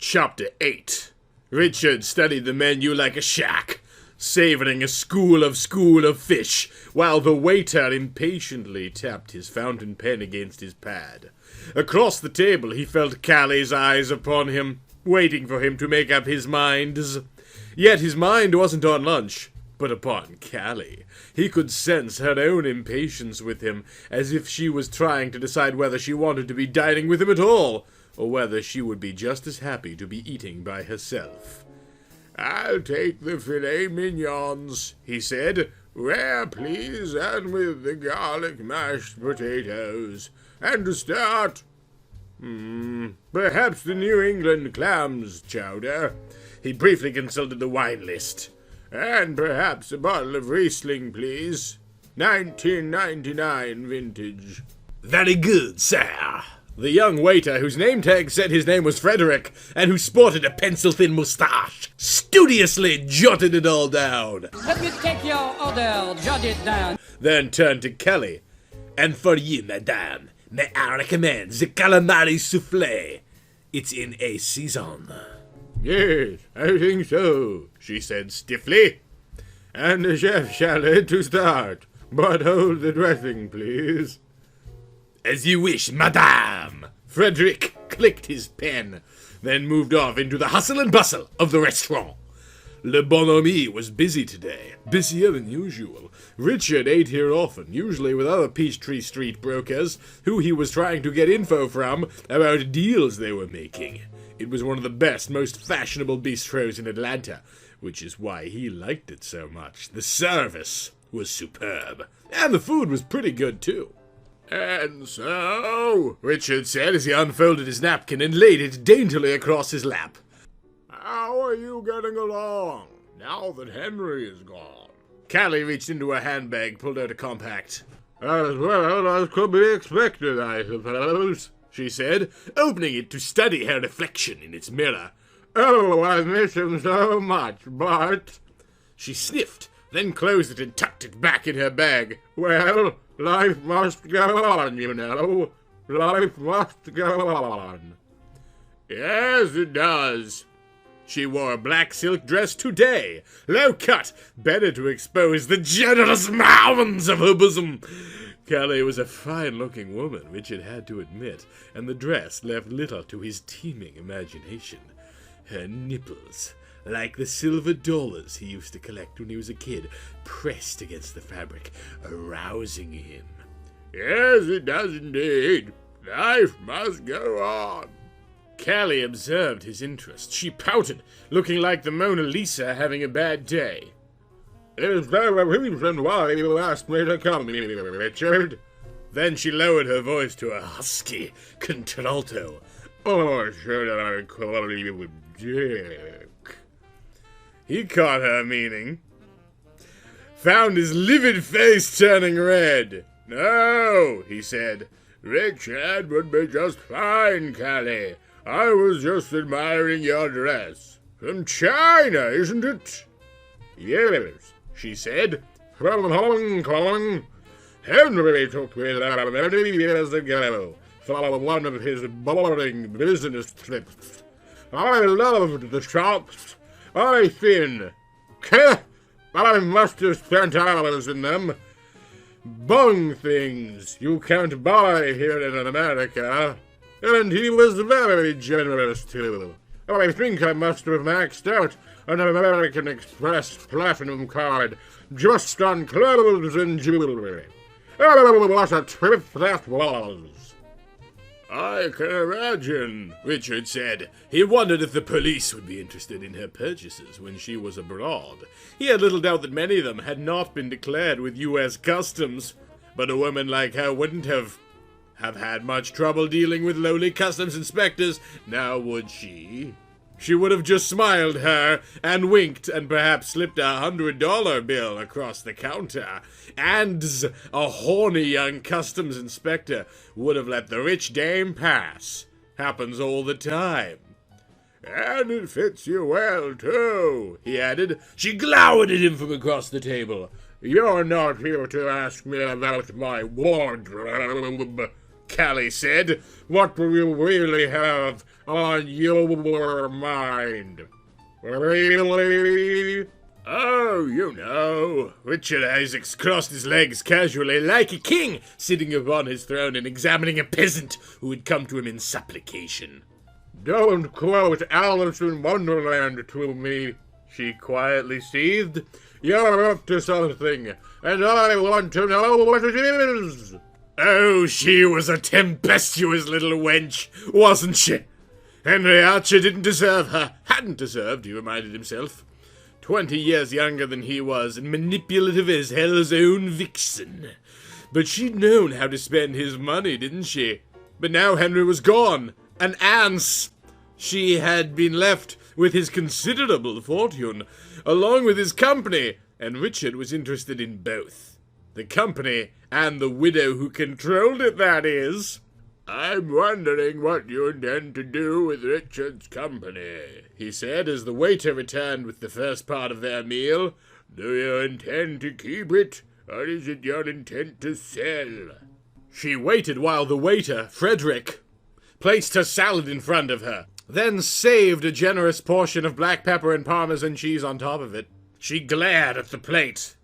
Chapter 8. Richard studied the menu like a shack, savoring a school of fish, while the waiter impatiently tapped his fountain pen against his pad. Across the table he felt Callie's eyes upon him, waiting for him to make up his mind. Yet his mind wasn't on lunch, but upon Callie. He could sense her own impatience with him, as if she was trying to decide whether she wanted to be dining with him at all, or whether she would be just as happy to be eating by herself. "I'll take the filet mignons," he said. "Rare, please, and with the garlic mashed potatoes. And to start, perhaps the New England clams chowder." He briefly consulted the wine list. "And perhaps a bottle of Riesling, please. 1999 vintage." "Very good, sir." The young waiter, whose name tag said his name was Frederick, and who sported a pencil-thin moustache, studiously jotted it all down. "Let me take your order, jot it down." Then turned to Kelly. "And for you, madame, may I recommend the calamari soufflé? It's in a season." "Yes, I think so," she said stiffly. "And the chef salad to start, but hold the dressing, please." "As you wish, madame." Frederick clicked his pen, then moved off into the hustle and bustle of the restaurant. Le Bonhomie was busy today, busier than usual. Richard ate here often, usually with other Peachtree Street brokers, who he was trying to get info from about deals they were making. It was one of the best, most fashionable bistros in Atlanta, which is why he liked it so much. The service was superb, and the food was pretty good too. "And so," Richard said as he unfolded his napkin and laid it daintily across his lap, "how are you getting along, now that Henry is gone?" Callie reached into her handbag, pulled out a compact. "As well as could be expected, I suppose," she said, opening it to study her reflection in its mirror. "Oh, I miss him so much, but—" She sniffed, then closed it and tucked it back in her bag. "Well, life must go on, you know. Life must go on." "Yes, it does." She wore a black silk dress today, low cut, better to expose the generous mounds of her bosom. Callie was a fine-looking woman, Richard had to admit, and the dress left little to his teeming imagination. Her nipples, like the silver dollars he used to collect when he was a kid, pressed against the fabric, arousing him. "Yes, it does indeed. Life must go on." Callie observed his interest. She pouted, looking like the Mona Lisa having a bad day. "Is there a reason why you asked me to come, Richard?" Then she lowered her voice to a husky contralto. "Or should I call you Dick?" He caught her meaning. Found his livid face turning red. "No," he said. "Richard would be just fine, Callie. I was just admiring your dress. From China, isn't it?" "Yes," she said. "From Hong Kong. Henry took me there many years ago for one of his boring business trips. I loved the shops. I think I must have spent hours in them. Bung things you can't buy here in America. And he was very generous, too. I think I must have maxed out an American Express Platinum card just on clothes and jewelry. Oh, what a trip that was!" "I can imagine," Richard said. He wondered if the police would be interested in her purchases when she was abroad. He had little doubt that many of them had not been declared with U.S. Customs, but a woman like her wouldn't have had much trouble dealing with lowly customs inspectors, now would she? She would have just smiled her and winked and perhaps slipped $100 bill across the counter. And a horny young customs inspector would have let the rich dame pass. Happens all the time. "And it fits you well, too," he added. She glowered at him from across the table. "You're not here to ask me about my wardrobe." Callie said. "What do you really have on your mind?" "Really?" "Oh, you know." Richard Isaacs crossed his legs casually, like a king, sitting upon his throne and examining a peasant who had come to him in supplication. "Don't quote Alice in Wonderland to me," she quietly seethed. "You're up to something, and I want to know what it is." Oh, she was a tempestuous little wench, wasn't she? Henry Archer didn't deserve her. Hadn't deserved, he reminded himself. 20 years younger than he was, and manipulative as hell's own vixen. But she'd known how to spend his money, didn't she? But now Henry was gone. An aunt's. She had been left with his considerable fortune, along with his company, and Richard was interested in both. The company and the widow who controlled it, that is. "I'm wondering what you intend to do with Richard's company," he said as the waiter returned with the first part of their meal. "Do you intend to keep it, or is it your intent to sell?" She waited while the waiter, Frederick, placed her salad in front of her, then saved a generous portion of black pepper and Parmesan cheese on top of it. She glared at the plate.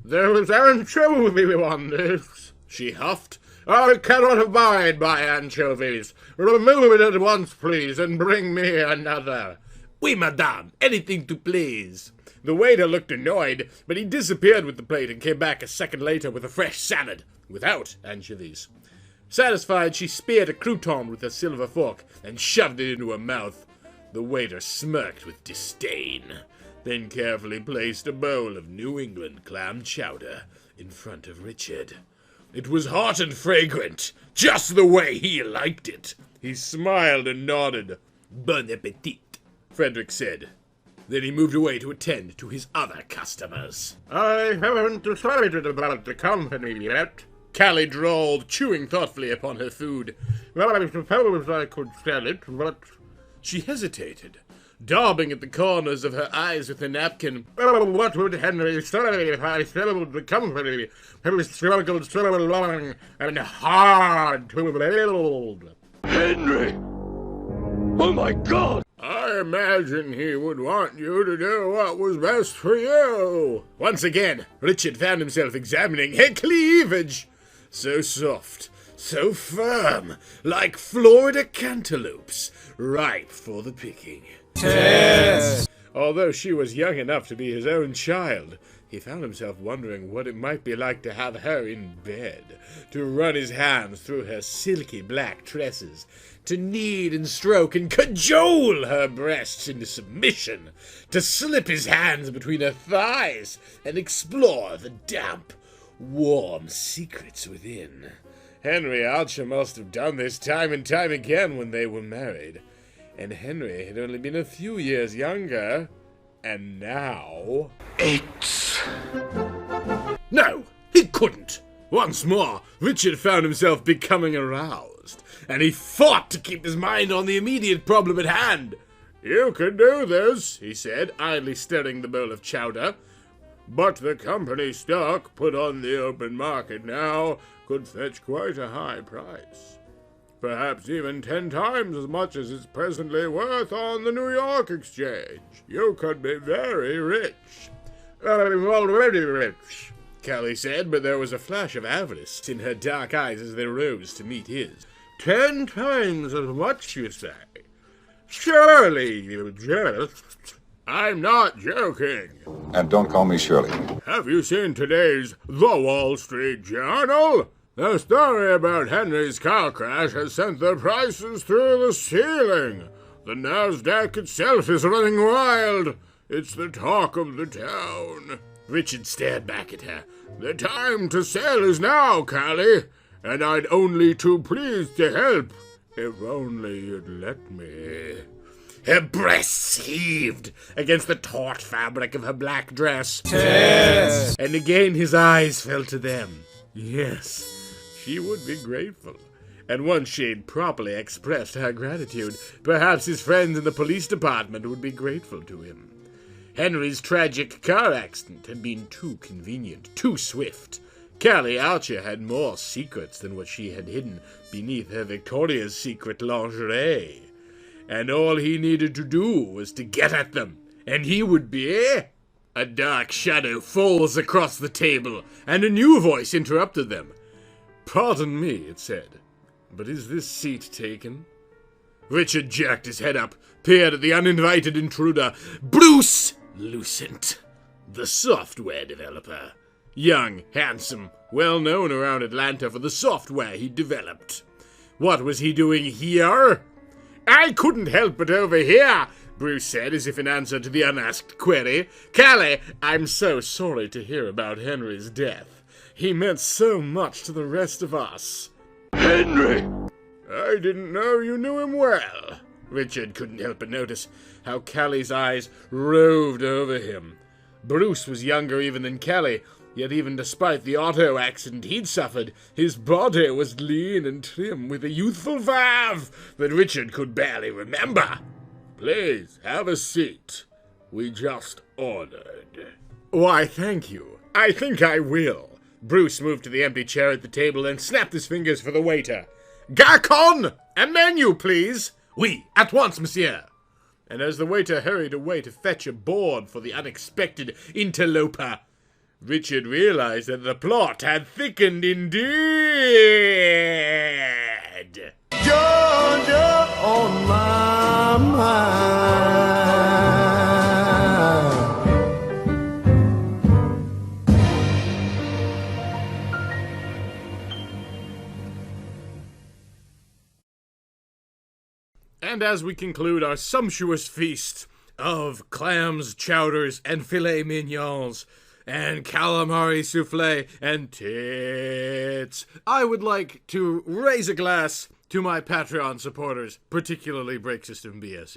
"There was anchovy on this," she huffed. "I cannot abide by anchovies. Remove it at once, please, and bring me another." "Oui, madame. Anything to please." The waiter looked annoyed, but he disappeared with the plate and came back a second later with a fresh salad, without anchovies. Satisfied, she speared a crouton with a silver fork and shoved it into her mouth. The waiter smirked with disdain, then carefully placed a bowl of New England clam chowder in front of Richard. It was hot and fragrant, just the way he liked it. He smiled and nodded. "Bon appetit," Frederick said. Then he moved away to attend to his other customers. "I haven't decided about the company yet," Callie drawled, chewing thoughtfully upon her food. "Well, I suppose I could sell it, but—" She hesitated, daubing at the corners of her eyes with a napkin. "Well, what would Henry say if I sold the company? He struggled so long and hard to build." "Henry! Oh my God!" "I imagine he would want you to do what was best for you." Once again, Richard found himself examining her cleavage. So soft, so firm, like Florida cantaloupes, ripe for the picking. Tess! Although she was young enough to be his own child, he found himself wondering what it might be like to have her in bed, to run his hands through her silky black tresses, to knead and stroke and cajole her breasts into submission, to slip his hands between her thighs and explore the damp, warm secrets within. Henry Archer must have done this time and time again when they were married. And Henry had only been a few years younger. And now... It's... No, he couldn't. Once more, Richard found himself becoming aroused, and he fought to keep his mind on the immediate problem at hand. "You can do this," he said, idly stirring the bowl of chowder. "But the company stock put on the open market now could fetch quite a high price. Perhaps even 10 times as much as it's presently worth on the New York exchange. You could be very rich." "I'm already rich," Callie said, but there was a flash of avarice in her dark eyes as they rose to meet his. 10 times as much, you say? Surely you jest." "I'm not joking." And don't call me Shirley. "Have you seen today's The Wall Street Journal? The story about Henry's car crash has sent the prices through the ceiling. The NASDAQ itself is running wild. It's the talk of the town." Richard stared back at her. "The time to sell is now, Callie, and I'd only too pleased to help, if only you'd let me." Her breasts heaved against the taut fabric of her black dress. Yes! And again his eyes fell to them. Yes, she would be grateful. And once she had properly expressed her gratitude, perhaps his friends in the police department would be grateful to him. Henry's tragic car accident had been too convenient, too swift. Callie Archer had more secrets than what she had hidden beneath her Victoria's Secret lingerie. And all he needed to do was to get at them, and he would be... A dark shadow falls across the table, and a new voice interrupted them. "Pardon me," it said, "but is this seat taken?" Richard jerked his head up, peered at the uninvited intruder. Bruce Lucent, the software developer. Young, handsome, well known around Atlanta for the software he developed. What was he doing here? "I couldn't help but overhear," Bruce said, as if in answer to the unasked query. "Callie, I'm so sorry to hear about Henry's death. He meant so much to the rest of us." "Henry! I didn't know you knew him well." Richard couldn't help but notice how Callie's eyes roved over him. Bruce was younger even than Callie, yet even despite the auto accident he'd suffered, his body was lean and trim with a youthful verve that Richard could barely remember. "Please, have a seat. We just ordered." "Why, thank you. I think I will." Bruce moved to the empty chair at the table and snapped his fingers for the waiter. "Garcon! A menu, please!" "Oui, at once, monsieur." And as the waiter hurried away to fetch a board for the unexpected interloper, Richard realized that the plot had thickened indeed. Georgia on my mind. And as we conclude our sumptuous feast of clams, chowders, and filet mignons, and calamari souffle, and tits, I would like to raise a glass to my Patreon supporters, particularly Break System BSE.